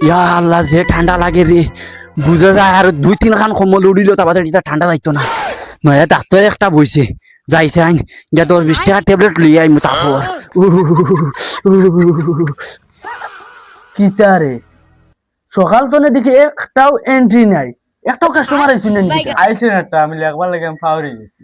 ইয়া আল্লাহ যে ঠান্ডা লাগে রে বুঝা যায় আর 2-3 খান কম্বল উড়িল তারপরে এটা ঠান্ডা যাইতো না নয়া ডাক্তার একটা বইছে যাইছে আইন গিয়া 10-20 টাকা ট্যাবলেট লইয়া আইমু তারপর কিতারে সকাল তো না দেখি একটাও এন্ট্রি নাই, একটাও কাস্টমার আইছে না নাকি? আইছে না একটা, আমি লেখবার লাগে আমি ফাউরি গেছি।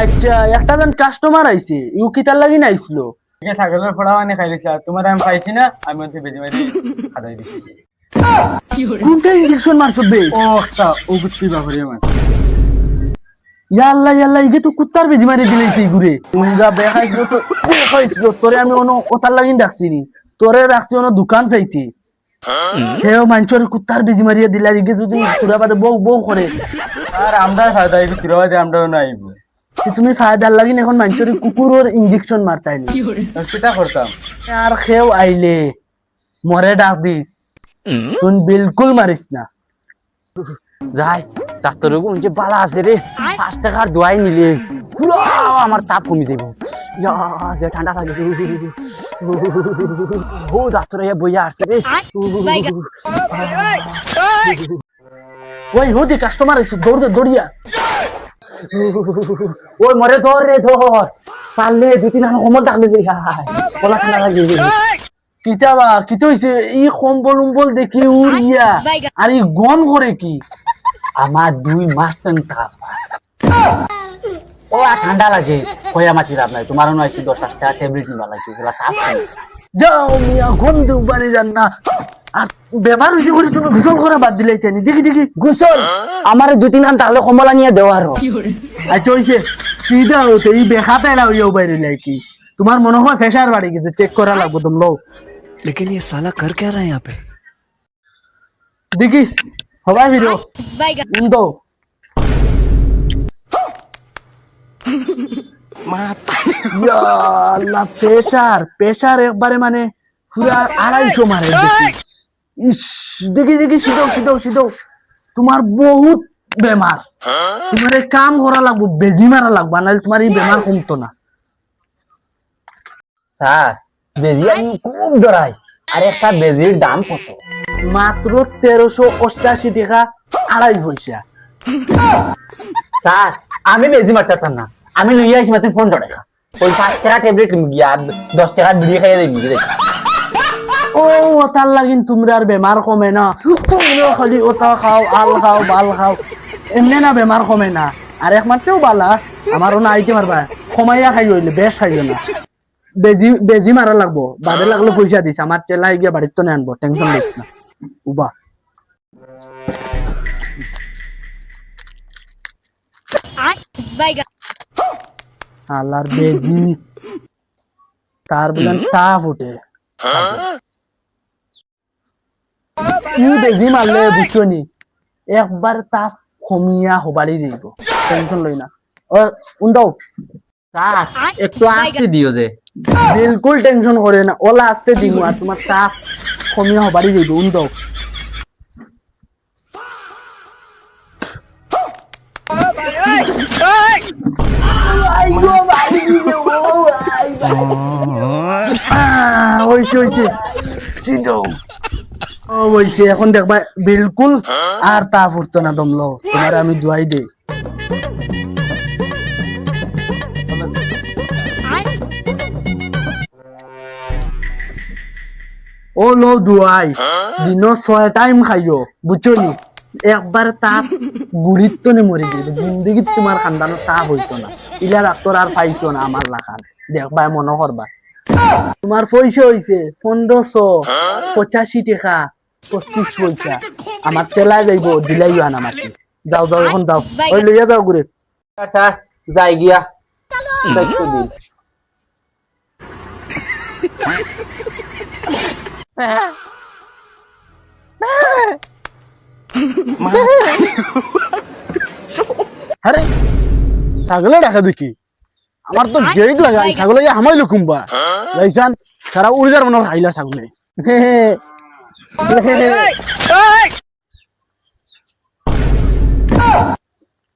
আচ্ছা একটা জন কাস্টমার আইছে, ইউ কিতার লাগি না আইছিল? ঠিক আছে, ছাগলের ফোড়া মানে খাই দিছি, আর তোমার আমি পাইছি না, আমি ওতে বেজি মারি খাদাই দিছি। কোনটা ইনজেকশন মারছো বে? ও একটা ও গুত্তি বাপরে আমার। ইয়াল্লা ইয়াল্লা ইগে তো কুত্তার বেজি মারি দিলাইছে ঘুরে। উঙ্গা বেখাইছিল তো বেখাইছিল, তোরে আমি অন ওতার লাগি ডাকছি নি, তোরে রাখছি অন দোকান চাইতে। হেও মানছর কুত্তার বেজি মারিয়া দিলা, ইগে যদি তোরা বাদে বউ বউ করে আর আমরা ফায়দা এই ভিতরে বাদে আমরাও না আইব। তুমি ফায়দার লাগিন এখন মানছর কুকুরের ইনজেকশন মারতাই নি। সেটা করতাম। আর খেও আইলে মরে ডাক দিস, তুই বিলকুল মারিস না। যাই ডাক্তারের কোন যে বালা আছে রে 5 টাকার দোয়াই নিলে পুরো আমার তাপ কমে যাইব ইয়া যে ঠান্ডা লাগে ও ডাক্তার ইয়া বইয়া আসছে রে ওই হোদি কাস্টমার আইছে, দৌড় দে দৌড়িয়া। ওই মরে ধর রে ধর পারলে 2-3 খান কম্বল ডাকলে রে বলা ঠান্ডা লাগে কিতাবা কিতো হইছে ই কম্বল উম্বল দেখি উড়িয়া আর ই গন করে কি? আমার 2 মাস টান তাপ ও ঠান্ডা লাগে কয়া মাটি লাভ নাই তোমার নয় 10 টাকা ট্যাবলেট নিবা লাগে এগুলা তাপ যাও মিয়া গন্ধ বাড়ি যান না। আর বেমার হইছে বলে তুমি গোসল করা বাদ দিলাইতে নি? দেখি দেখি গোসল আমার 2-3 খান তাহলে কম্বল আনিয়ে দেওয়ার আচ্ছা হইছে সুবিধা হতে এই বেখাতে না হইয়াও বাইরে কি তোমার মনে হয় ফেসার বাড়ি গেছে, চেক করা লাগবে তুমি লো। लेकिन ये साला कर क्या रहा है यहाँ पे? দেখি সবাই হিরো ইন্দো ইয়া আল্লাহ, প্রেসার প্রেসার একবারে মানে পুরা 250 মারে দেখি। ইস দেখি দেখি সিধো সিধো সিধো, তোমার বহুত বেমার, তোমার এই কাম করা লাগবো, বেজি মারা লাগবো, নাহলে তোমার এই বেমার কমতো না। স্যার বেজি আমি খুব ডরাই আর একটা বেজির দাম কত? মাত্র 1388 টাকা 2.5 পয়সা। স্যার আমি বেজি মারতাম না, আমি লইয়া আইছি মাত্র 15 টাকা, ওই 5 টাকা ট্যাবলেট গিয়া 10 টাকা বিড়ি খাইয়া দিবি ও ওটার লাগিন তোমরা আর বেমার কমে না, তোমরা খালি ওটা খাও আল খাও বাল খাও, এমনি না বেমার কমে না। আর একমাত্রও বালা আমারও না আইতে পারবা, কমাইয়া খাই হইলে বেশ খাইও না, বেজি বেজি মারা লাগবো, বাদে লাগলে পয়সা দিস, আমার চেলাই গিয়া বাড়িতে তো আনবো, টেনশন লিস না উবা। আল্লাহর বেজি তার বলেন তাপ উঠে ই বেজি মারলে বুঝছো নি একবার তাপ কমিয়া হবারই যাইব, টেনশন লই না। ও উন্দাও স্যার একটু আস্তে দিও যে। বিলকুল টেনশন করে না, ওলা আসতে দিব আর তোমার তাপ কমিয়া হবারই যাইব, উন্দাও। হইছে হইছে হইছে, এখন দেখবা বিলকুল আর তাপ উঠতো না, দমলো তোমার আমি দুয়াই দেই। ও লো দুয়াই দিন 6 টাইম খাইও বুঝছো নি, একবার তাপ গুড়িত নে মরে যাবে, জিন্দগি তোমার খানদানো তাপ হইতো না, ইলা ডাক্তার আর পাইছো না আমার লাখান, দেখবা মনে করবা। তোমার পয়সা হইছে 1585 টাকা 25 পয়সা, আমার চেলা যাইব দিলাই আনা মাটি। যাও যাও এখন যাও, ওই লইয়া যাও ঘুরে। স্যার যাই গিয়া একটু দিন আরে ছাগলে ডাকা দেখি, আমার তো গেট লাগাই ছাগলে হামাই লুকুম্বা লাইসান সারা উড়ে যার মনে খাইলা ছাগলে।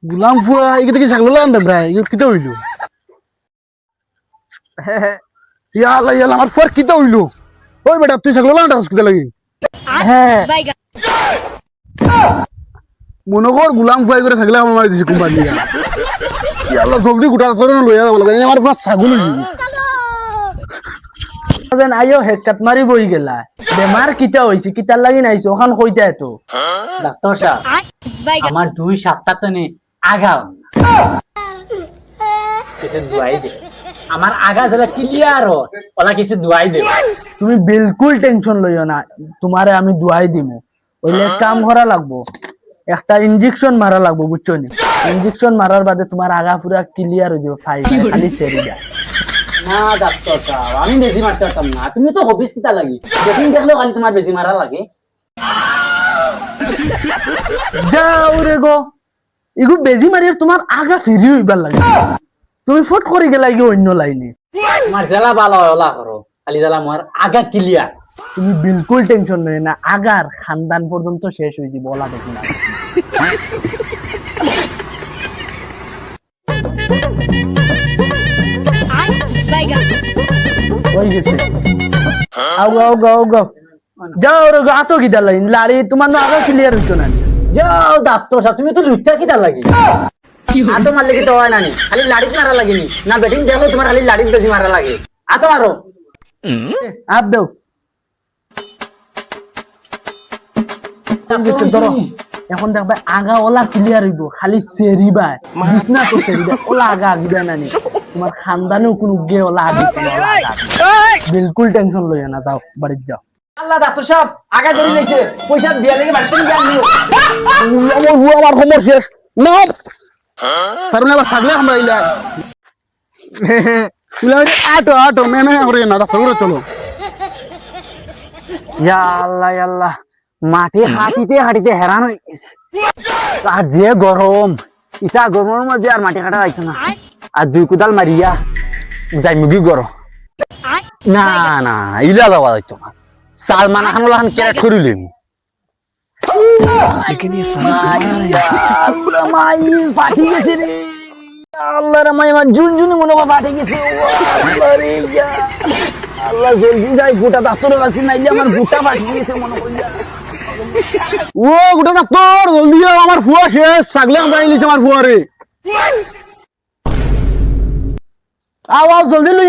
গুলাম ফুয়া এগুলো কি ছাগলে আনতাম প্রায় এগুলো কিতা হইলো? ইয়ালা ইয়ালা আমার ফর কিতা হইলো? ওই বেটা তুই ছাগলে আনতা কিতা লাগি? হ্যাঁ মনে কর গুলাম ফুয়াই করে ছাগলে আমার মারি দিছে কোম্পানি দিয়া আল্লাহ জলদি গোটা করে লইয়া যাব লাগে আমার পুরা ছাগল হই যেন আইও হেডকাট মারি বই গেলা বেমার কিতা হইছে কিতার লাগি নাইছো ওখান কইতা এতো ডাক্তার সাহেব আমার 2 সপ্তাহ তো নেই আগা কিছু দুয়াই দে আমার আগা যেটা ক্লিয়ার ওলা কিছু দুয়াই দে তুমি বিলকুল টেনশন লইও না তোমারে আমি দুয়াই দিমু ওইলে কাম করা লাগবো একটা ইনজেকশন মারা লাগবো বুঝছো নি ইনজেকশন মারার বাদে তোমার আগা পুরা ক্লিয়ার হয়ে যাবে ফাইল খালি সেরে যা না ডাক্তার সাহেব আমি বেজি মারতে পারতাম না তুমি তো হবিস কিতা লাগি যখন দেখলো খালি তোমার বেজি মারা লাগে যাও রে গো এগু বেজি মারিয়ে তোমার আগা ফিরি হইবার লাগে তুমি ফট করে গেলা গিয়ে অন্য লাইনে তোমার জেলা ভালো হয় ওলা করো খালি জেলা আমার আগা ক্লিয়ার তুমি বিলকুল টেনশন নেই না আগার খানদান পর্যন্ত শেষ হয়ে যাব ওলা দেখি না হয়ে গেছে আও গাও গাও গাও যাও রে গো আতো গিদা লাইন লাড়ি তোমার না আগা ক্লিয়ার হইতো না যাও ডাক্তার সাহেব তুমি তো লুচ্চা কিতা লাগি আতো মারলে কি তো হয় না নি খালি লাড়িত মারা লাগেনি না ব্যাটিং দেখলো তোমার খালি লাড়িত বেজি মারা লাগে আতো মারো হাত দাও ধরো এখন দেখবে আগা ওলা ক্লিয়ার হইব খালি সেরিবা বিছনা তো সেরিবা ওলা আগা আগিবা না নি তোমার খানদানেও কোনো গে ওলা আগিছে না ওলা আগা বিলকুল টেনশন লইও না যাও বাড়িতে যাও আল্লাহ ডাক্তার সাহেব আগা ধরে নিয়েছে পয়সা বিয়া লেগে বাড়িতে নিয়ে আনিও আমার বুয়া আমার খবর শেষ না কারণ আবার ছাগলে আমরা ইলা আটো আটো মেমে করে না তারপরে চলো ইয়া আল্লাহ ইয়া আল্লাহ মাটি হাঁটিতে হাঁটিতে হেরান হয়ে গেছে আর যে গরম ইটা গরমের মধ্যে আর মাটি কাটা যাইতো না আর 2 কোদাল মারিয়া যাই মুগি গরম না না ইলা যাওয়া যাইতো না সালমান খান ওলা খান ক্যারেট করিলিম लेकिन ये साला कर क्या रहे हैं আল্লাহ মাই ফাটি গেছে রে আল্লাহ রে মাই আমার ঝুনঝুনি মনে হয় ফাটি গেছে আল্লাহ রে ইয়া আল্লাহ জলদি যাই গোটা ডাক্তারের কাছে নাইলে আমার গোটা ফাটি গেছে মনে কইয়া ও গোটা ডাক্তার জলদি আও আমার ফুয়া শেষ ছাগলে আমরা ইলিছে আমার ফুয়া রে আও আও জলদি লই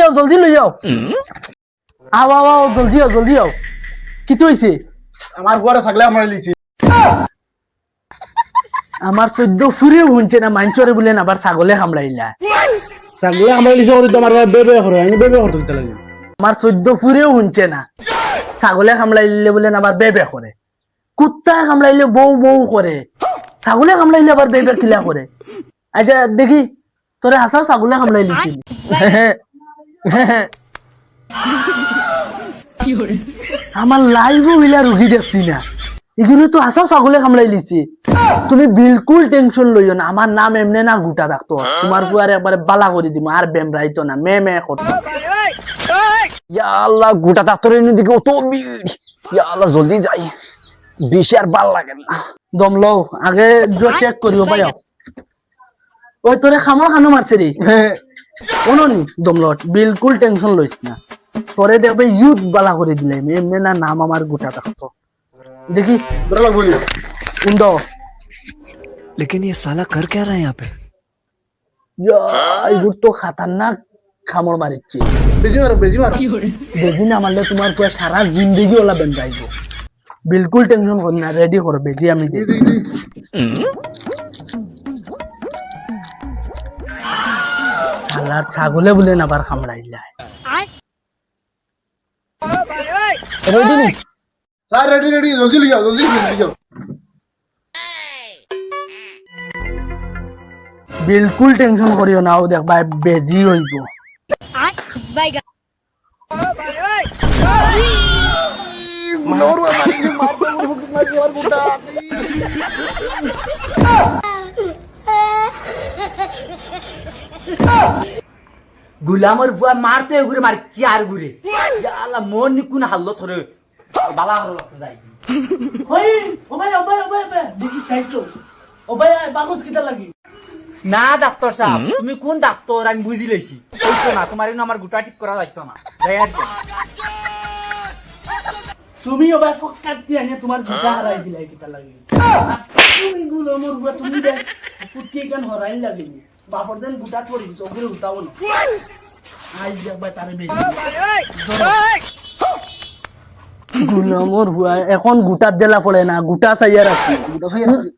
যাও আও আও আও জলদি আও কি তো হইছে আমার ফুয়ারে ছাগলে আমরা ইলিছে আমার 14 ফুরিয়ে হুনছে না মাইনচরে বলে না আবার ছাগলে কামড়াইলা ছাগলে আমরা ইলিছে ওরে তোমার বেবে করে আমি বেবে করতে দিতে লাগে আমার 14 ফুরিয়েও হুনছে না ছাগলে কামড়াইলে বলে না আবার বেবে করে কুত্তা কামড়াইলে বউ বউ করে ছাগলে কামড়াইলে আবার বেবে কিলা করে আচ্ছা দেখি তোরে হাসাও ছাগলে কামড়াইলিছিল আমার লাইভও বিলা রুগী দেখছি না এগুলো তো হাসাও ছাগলে কামড়াইলিছি তুমি বিলকুল টেনশন লইও না আমার নাম এমনি না গোটা ডাক্তার তোমার পুয়ারে একবারে বালা করে দিব আর বেমরাইতো না মে করতো ইয়া আল্লাহ গোটা ডাক্তারের দিকে অত ভিড় ইয়া আল্লাহ জলদি যাই বেশি আর ভাল লাগে না দম লও আগে চেক করিব পাইও ওই তোরে খামর খানো মারছে রে কোননি দম লও বিলকুল টেনশন লইস না তোরে দেখবে ইউথ বালা করে দিলে এমনি না নাম আমার গোটা থাকতো দেখি বড় লাগবো না উন্দো लेकिन ये साला कर क्या रहा है यहाँ पे এগুলো তো খাতারনাক খামর মারিচ্ছে বেজি মারো বেজি না মারলে তোমার পুরো সারা জিন্দগি ওলা বেন যাইব বিলকুল টেনশন কর না রেডি করো বেজি আমি দিই আল্লাহর ছাগলে বলে না আবার কামড়াইলা রেডি নি স্যার রেডি জলদি লিয়াও বিলকুল টেনশন করিও না ও দেখবা বেজি হইব গুলামর বুয়া মারতে ঘুরে মারছি আর ঘুরে ইয়া আল্লাহ মন নি কোন হাল্লো ধরে বালা হলো যাই ওই ও ভাই দেখি সাইড তো ও ভাই বাকস কিটা লাগি না ডাক্তার সাহেব তুমি কোন ডাক্তার আমি বুঝি লইছি ওই তো না তোমার আমার গোটা ঠিক করা যাইতো না তুমি ওবা ফক্কাত দিয়ে আনে তোমার গুটা হারাই দিলাই কিতা লাগে তুমি গুলো মোর বুয়া তুমি দে পুটকি কেন হরাই লাগেনি বাপর দেন গুটা চড়ি চোখে উঠাও না আই দেখবা তারে বেজি গুলো মোর বুয়া এখন গুটা দেলা পড়ে না গুটা চাইয়া রাখি গোটা চাই আছে